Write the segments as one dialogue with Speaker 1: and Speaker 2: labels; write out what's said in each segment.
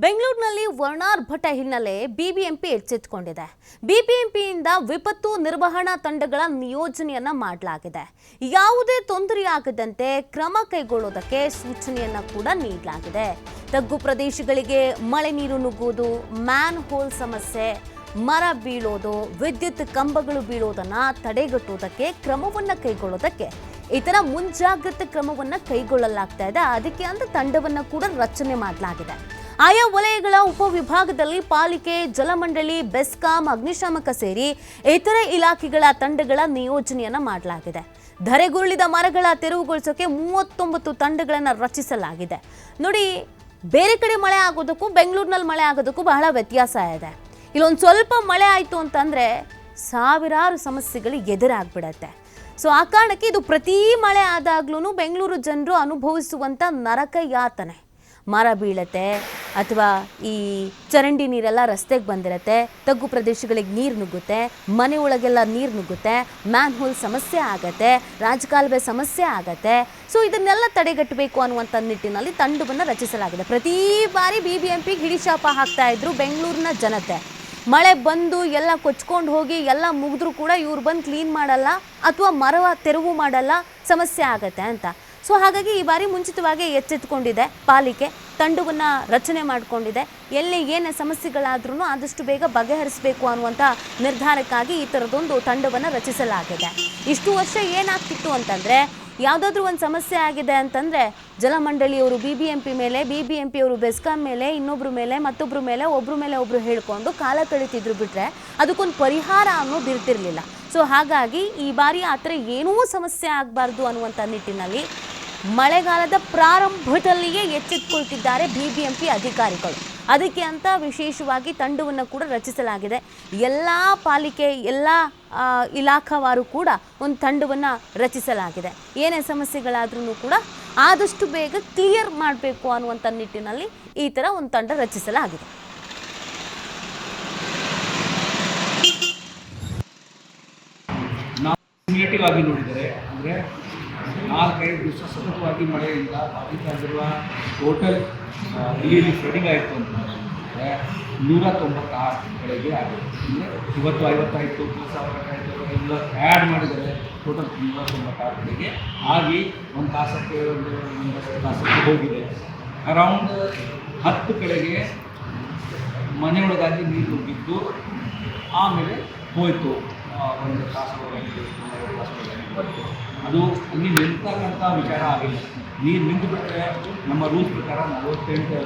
Speaker 1: ಬೆಂಗಳೂರಿನಲ್ಲಿ ವರ್ಣಾರ್ಭಟ ಹಿನ್ನೆಲೆ ಬಿಬಿಎಂಪಿ ಎಚ್ಚೆತ್ತುಕೊಂಡಿದೆ. ಬಿಬಿಎಂಪಿಯಿಂದ ವಿಪತ್ತು ನಿರ್ವಹಣಾ ತಂಡಗಳ ನಿಯೋಜನೆಯನ್ನ ಮಾಡಲಾಗಿದೆ. ಯಾವುದೇ ತೊಂದರೆಯಾಗದಂತೆ ಕ್ರಮ ಕೈಗೊಳ್ಳೋದಕ್ಕೆ ಸೂಚನೆಯನ್ನ ಕೂಡ ನೀಡಲಾಗಿದೆ. ತಗ್ಗು ಪ್ರದೇಶಗಳಿಗೆ ಮಳೆ ನೀರು ನುಗ್ಗುವುದು, ಮ್ಯಾನ್ ಹೋಲ್ ಸಮಸ್ಯೆ, ಮರ ಬೀಳೋದು, ವಿದ್ಯುತ್ ಕಂಬಗಳು ಬೀಳೋದನ್ನ ತಡೆಗಟ್ಟುವುದಕ್ಕೆ ಕ್ರಮವನ್ನ ಕೈಗೊಳ್ಳೋದಕ್ಕೆ ಇತರ ಮುಂಜಾಗ್ರತಾ ಕ್ರಮವನ್ನ ಕೈಗೊಳ್ಳಲಾಗ್ತಾ ಇದೆ. ಅದಕ್ಕೆ ಅಂತ ತಂಡವನ್ನ ಕೂಡ ರಚನೆ ಮಾಡಲಾಗಿದೆ. ಆಯಾ ವಲಯಗಳ ಉಪವಿಭಾಗದಲ್ಲಿ ಪಾಲಿಕೆ, ಜಲಮಂಡಳಿ, ಬೆಸ್ಕಾಂ, ಅಗ್ನಿಶಾಮಕ ಸೇರಿ ಇತರ ಇಲಾಖೆಗಳ ತಂಡಗಳ ನಿಯೋಜನೆಯನ್ನ ಮಾಡಲಾಗಿದೆ. ಧರೆಗುರುಳಿದ ಮರಗಳ ತೆರವುಗೊಳಿಸೋಕೆ 39 ತಂಡಗಳನ್ನು ರಚಿಸಲಾಗಿದೆ. ನೋಡಿ, ಬೇರೆ ಕಡೆ ಮಳೆ ಆಗೋದಕ್ಕೂ ಬೆಂಗಳೂರಿನಲ್ಲಿ ಮಳೆ ಆಗೋದಕ್ಕೂ ಬಹಳ ವ್ಯತ್ಯಾಸ ಇದೆ. ಇಲ್ಲೊಂದು ಸ್ವಲ್ಪ ಮಳೆ ಆಯಿತು ಅಂತಂದರೆ ಸಾವಿರಾರು ಸಮಸ್ಯೆಗಳು ಎದುರಾಗ್ಬಿಡತ್ತೆ. ಸೊ ಆ ಕಾರಣಕ್ಕೆ ಇದು ಪ್ರತಿ ಮಳೆ ಆದಾಗ್ಲೂ ಬೆಂಗಳೂರು ಜನರು ಅನುಭವಿಸುವಂಥ ನರಕ ಯಾತನೆ. ಮರ ಬೀಳತ್ತೆ ಅಥವಾ ಈ ಚರಂಡಿ ನೀರೆಲ್ಲ ರಸ್ತೆಗೆ ಬಂದಿರತ್ತೆ, ತಗ್ಗು ಪ್ರದೇಶಗಳಿಗೆ ನೀರು ನುಗ್ಗುತ್ತೆ, ಮನೆ ಒಳಗೆಲ್ಲ ನೀರು ನುಗ್ಗುತ್ತೆ, ಮ್ಯಾನ್ ಹೋಲ್ ಸಮಸ್ಯೆ ಆಗತ್ತೆ, ರಾಜಕಾಲುವೆ ಸಮಸ್ಯೆ ಆಗತ್ತೆ. ಸೊ ಇದನ್ನೆಲ್ಲ ತಡೆಗಟ್ಟಬೇಕು ಅನ್ನುವಂಥ ನಿಟ್ಟಿನಲ್ಲಿ ತಂಡವನ್ನು ರಚಿಸಲಾಗಿದೆ. ಪ್ರತಿ ಬಾರಿ ಬಿಬಿಎಂಪಿಗೆ ಹಿಡಿಶಾಪ ಹಾಕ್ತಾ ಇದ್ರು ಬೆಂಗಳೂರಿನ ಜನತೆ. ಮಳೆ ಬಂದು ಎಲ್ಲ ಕೊಚ್ಕೊಂಡು ಹೋಗಿ ಎಲ್ಲ ಮುಗಿದ್ರೂ ಕೂಡ ಇವ್ರು ಬಂದು ಕ್ಲೀನ್ ಮಾಡಲ್ಲ ಅಥವಾ ಮರವ ತೆರವು ಮಾಡಲ್ಲ, ಸಮಸ್ಯೆ ಆಗತ್ತೆ ಅಂತ. ಸೊ ಹಾಗಾಗಿ ಈ ಬಾರಿ ಮುಂಚಿತವಾಗಿ ಎಚ್ಚೆತ್ತುಕೊಂಡಿದೆ ಪಾಲಿಕೆ, ತಂಡವನ್ನು ರಚನೆ ಮಾಡಿಕೊಂಡಿದೆ. ಎಲ್ಲಿ ಏನೇ ಸಮಸ್ಯೆಗಳಾದ್ರೂ ಆದಷ್ಟು ಬೇಗ ಬಗೆಹರಿಸಬೇಕು ಅನ್ನುವಂಥ ನಿರ್ಧಾರಕ್ಕಾಗಿ ಈ ಥರದೊಂದು ತಂಡವನ್ನು ರಚಿಸಲಾಗಿದೆ. ಇಷ್ಟು ವರ್ಷ ಏನಾಗ್ತಿತ್ತು ಅಂತಂದರೆ, ಯಾವುದಾದ್ರೂ ಒಂದು ಸಮಸ್ಯೆ ಆಗಿದೆ ಅಂತಂದರೆ ಜಲಮಂಡಳಿಯವರು ಬಿಬಿಎಂಪಿ ಮೇಲೆ, ಬಿಬಿಎಂಪಿಯವರು ಬೆಸ್ಕಾಂ ಮೇಲೆ, ಇನ್ನೊಬ್ಬರ ಮೇಲೆ, ಮತ್ತೊಬ್ಬರ ಮೇಲೆ, ಒಬ್ಬರ ಮೇಲೆ ಒಬ್ಬರು ಹೇಳ್ಕೊಂಡು ಕಾಲ ಕಳೀತಿದ್ರು. ಬಿಟ್ಟರೆ ಅದಕ್ಕೊಂದು ಪರಿಹಾರ ಅನ್ನೋದು ಇರ್ತಿರಲಿಲ್ಲ. ಸೊ ಹಾಗಾಗಿ ಈ ಬಾರಿ ಆ ಥರ ಏನೂ ಸಮಸ್ಯೆ ಆಗಬಾರ್ದು ಅನ್ನುವಂಥ ನಿಟ್ಟಿನಲ್ಲಿ ಮಳೆಗಾಲದ ಪ್ರಾರಂಭದಲ್ಲಿಯೇ ಎಚ್ಚೆತ್ತುಕೊಳ್ತಿದ್ದಾರೆ ಬಿಬಿಎಂಪಿ ಅಧಿಕಾರಿಗಳು. ಅದಕ್ಕೆ ಅಂತ ವಿಶೇಷವಾಗಿ ತಂಡವನ್ನು ಕೂಡ ರಚಿಸಲಾಗಿದೆ. ಎಲ್ಲ ಪಾಲಿಕೆ, ಎಲ್ಲ ಇಲಾಖಾವಾರು ಕೂಡ ಒಂದು ತಂಡವನ್ನು ರಚಿಸಲಾಗಿದೆ. ಏನೇ ಸಮಸ್ಯೆಗಳಾದ್ರೂ ಕೂಡ ಆದಷ್ಟು ಬೇಗ ಕ್ಲಿಯರ್ ಮಾಡಬೇಕು ಅನ್ನುವಂಥ ನಿಟ್ಟಿನಲ್ಲಿ ಈ ಥರ ಒಂದು ತಂಡ ರಚಿಸಲಾಗಿದೆ.
Speaker 2: ಆಗಿ ನೋಡಿದರೆ ಅಂದರೆ 4-5 ದಿವಸ ಸತತವಾಗಿ ಮಳೆಯಿಂದ ಬಾಧಿತರಾಗಿರುವ ಟೋಟಲ್ ಇಲ್ಲಿ ಫ್ಲಡಿಂಗ್ ಆಯಿತು ಅಂತಂದರೆ 196 ಕಡೆಗೆ ಆಗಿದೆ. ಅಂದರೆ ಇವತ್ತು 50 ಆಯಿತು, 2000 ಆಯಿತು, ಎಲ್ಲ ಆ್ಯಡ್ ಮಾಡಿದರೆ ಟೋಟಲ್ 196 ಕಡೆಗೆ ಆಗಿ ಒಂದು ತಾಸಕ್ಕೆ ಒಂದಷ್ಟು ತಾಸಕ್ಕೆ ಹೋಗಿದೆ. ಅರೌಂಡ್ 10 ಕಡೆಗೆ ಮನೆಯೊಳಗಾಗಿ ನೀರು ನುಗ್ಗಿದ್ದು ಆಮೇಲೆ ಹೋಯಿತು. ಒಂದು ತಾಸು ಬಂತು. ಅದು ಅಲ್ಲಿ ನಿಂತಕ್ಕಂಥ ವಿಚಾರ ಆಗಿಲ್ಲ. ನೀರು ನಿಂತು ಬಿಟ್ಟರೆ ನಮ್ಮ ರೂಲ್ಸ್ ಪ್ರಕಾರ 48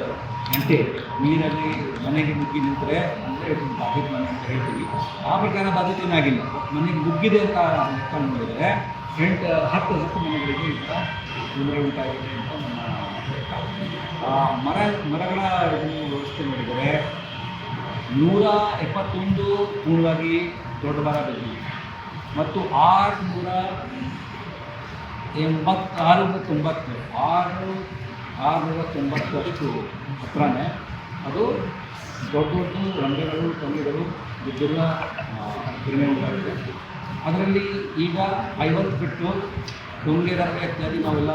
Speaker 2: ಗಂಟೆ ನೀರಲ್ಲಿ ಮನೆಗೆ ನುಗ್ಗಿ ನಿಂತರೆ ಅಂದರೆ ಬಾಧಿತ ಮನೆ ಅಂತ ಹೇಳ್ತೀವಿ. ಆ ಪ್ರಕಾರ ಬಾಧಿತ ಏನಾಗಿಲ್ಲ. ಮನೆಗೆ ನುಗ್ಗಿದೆ ಅಂತ ಲೆಕ್ಕ ನೋಡಿದರೆ 10 ಮನೆಗಳಿಗೆ ಈ ಥರ ತೊಂದರೆ ಉಂಟಾಗಿದೆ ಅಂತ ನಮ್ಮ ಮರಗಳ ವ್ಯವಸ್ಥೆ ನೋಡಿದರೆ 171 ಪೂರ್ಣವಾಗಿ ದೊಡ್ಡ ಮರ ಬಿದ್ದಿದೆ ಮತ್ತು 690 ಹತ್ರನೇ ಅದು ದೊಡ್ಡ ದೊಡ್ಡ ರಂಬೆಗಳು, ಟೊಂಗೆಗಳು ಬಿದ್ದಿರುವ ಘಟನೆ ಉಂಟಾಗಿದೆ. ಅದರಲ್ಲಿ ಈಗ 50 ಬಿಟ್ಟು ಟೊಂಗೆ ರಂಬೆ ಇತ್ಯಾದಿ ನಾವೆಲ್ಲ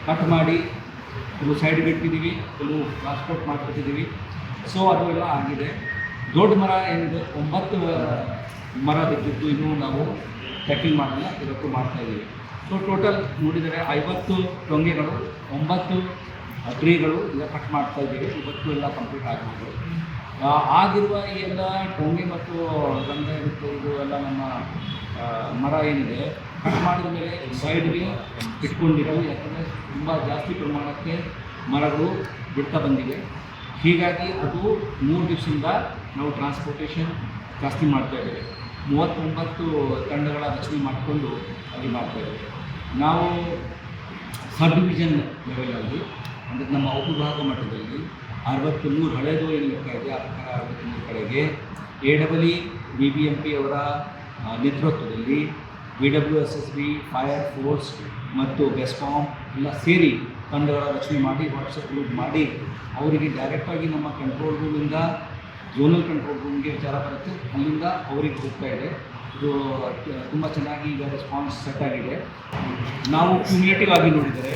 Speaker 2: ಕಟ್ ಮಾಡಿ ಕೆಲವು ಸೈಡ್ಗೆ ಇಟ್ಟಿದ್ದೀವಿ, ಕೆಲವು ಟ್ರಾನ್ಸ್ಪೋರ್ಟ್ ಮಾಡಿಬಿಟ್ಟಿದ್ದೀವಿ. ಸೊ ಅದು ಎಲ್ಲ ಆಗಿದೆ. ದೊಡ್ಡ ಮರ ಏನಿದೆ 9 ಮರ ಬಿದ್ದಿದ್ದು ಇನ್ನೂ ನಾವು ಟ್ಯಾಕಿಂಗ್ ಮಾಡಿಲ್ಲ, ಇವತ್ತು ಮಾಡ್ತಾಯಿದ್ದೀವಿ. ಸೊ ಟೋಟಲ್ ನೋಡಿದರೆ 50 ಟೊಂಗೆಗಳು, 9 ಟ್ರೀಗಳು ಈಗ ಕಟ್ ಮಾಡ್ತಾಯಿದ್ದೀವಿ. ಇವತ್ತು ಎಲ್ಲ ಕಂಪ್ಲೀಟ್ ಆಗ್ಬೋದು. ಆಗಿರುವ ಈ ಎಲ್ಲ ಟೊಂಗೆ ಮತ್ತು ರಂಗ ಮತ್ತು ಇದು ಎಲ್ಲ ನಮ್ಮ ಮರ ಏನಿದೆ ಕಟ್ ಮಾಡಿದ ಮೇಲೆ ಸೈಡ್ಗೆ ಇಟ್ಕೊಂಡಿದ್ದೀವಿ. ಯಾಕಂದರೆ ತುಂಬ ಜಾಸ್ತಿ ಪ್ರಮಾಣಕ್ಕೆ ಮರಗಳು ಬಿಡ್ತಾ ಬಂದಿವೆ. ಹೀಗಾಗಿ ಅದು 3 ದಿವಸದಿಂದ ನಾವು ಟ್ರಾನ್ಸ್ಪೋರ್ಟೇಷನ್ ಜಾಸ್ತಿ ಮಾಡ್ತಾಯಿದ್ದೇವೆ. 39 ತಂಡಗಳ ರಚನೆ ಮಾಡಿಕೊಂಡು ಅಲ್ಲಿ ಮಾಡ್ತಾಯಿದ್ದೇವೆ. ನಾವು ಸಬ್ ಡಿವಿಷನ್ ಲೆವೆಲಲ್ಲಿ ಅಂದರೆ ನಮ್ಮ ಉಪವಿಭಾಗ ಮಟ್ಟದಲ್ಲಿ 63 ಹಳೆಯದು ಏನು ಲೆಕ್ಕ ಇದೆ ಆ ಪ್ರಕಾರ 63 ಕಡೆಗೆ AEE BBMP ಅವರ ನೇತೃತ್ವದಲ್ಲಿ BWSSB, ಫೈರ್ ಫೋರ್ಸ್ ಮತ್ತು ಬೆಸ್ಕಾಂ ಎಲ್ಲ ಸೇರಿ ತಂಡಗಳ ರಚನೆ ಮಾಡಿ ವಾಟ್ಸಪ್ ಗ್ರೂಪ್ ಮಾಡಿ ಅವರಿಗೆ ಡೈರೆಕ್ಟಾಗಿ ನಮ್ಮ ಕಂಟ್ರೋಲ್ ರೂಮಿಂದ ಝೋನಲ್ ಕಂಟ್ರೋಲ್ ರೂಮ್ಗೆ ವಿಚಾರ ಬರುತ್ತೆ. ಅಲ್ಲಿಂದ ಅವರಿಗೆ ಹೋಗ್ತಾ ಇದೆ. ಇದು ತುಂಬ ಚೆನ್ನಾಗಿ ಈಗ ರೆಸ್ಪಾನ್ಸ್ ಸೆಟ್ ಆಗಿದೆ. ನಾವು ಕ್ಯುಮ್ಯುಲೇಟಿವ್ ಆಗಿ ನೋಡಿದರೆ